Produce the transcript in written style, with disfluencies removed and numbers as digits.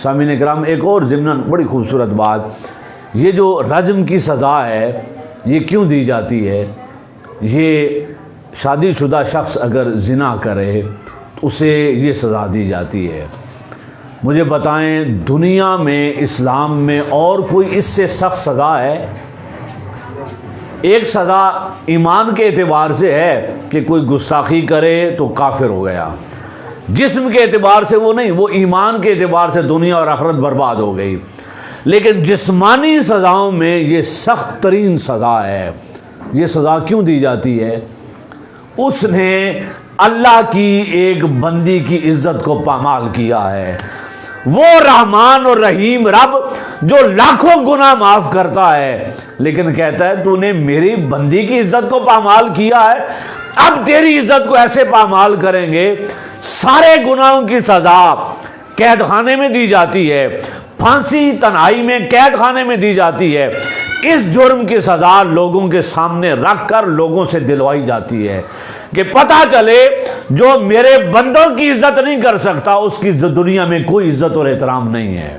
سامعین کرام، ایک اور ضمن بڑی خوبصورت بات، یہ جو رجم کی سزا ہے یہ کیوں دی جاتی ہے؟ یہ شادی شدہ شخص اگر زنا کرے تو اسے یہ سزا دی جاتی ہے۔ مجھے بتائیں دنیا میں، اسلام میں اور کوئی اس سے سخت سزا ہے؟ ایک سزا ایمان کے اعتبار سے ہے کہ کوئی گستاخی کرے تو کافر ہو گیا، جسم کے اعتبار سے وہ نہیں، وہ ایمان کے اعتبار سے دنیا اور آخرت برباد ہو گئی۔ لیکن جسمانی سزاؤں میں یہ سخت ترین سزا ہے۔ یہ سزا کیوں دی جاتی ہے؟ اس نے اللہ کی ایک بندی کی عزت کو پامال کیا ہے۔ وہ رحمان اور رحیم رب جو لاکھوں گناہ معاف کرتا ہے، لیکن کہتا ہے تو نے میری بندی کی عزت کو پامال کیا ہے، اب تیری عزت کو ایسے پامال کریں گے۔ سارے گناہوں کی سزا قید خانے میں دی جاتی ہے، پھانسی تنہائی میں قید خانے میں دی جاتی ہے۔ اس جرم کی سزا لوگوں کے سامنے رکھ کر لوگوں سے دلوائی جاتی ہے کہ پتہ چلے جو میرے بندوں کی عزت نہیں کر سکتا اس کی دنیا میں کوئی عزت اور احترام نہیں ہے۔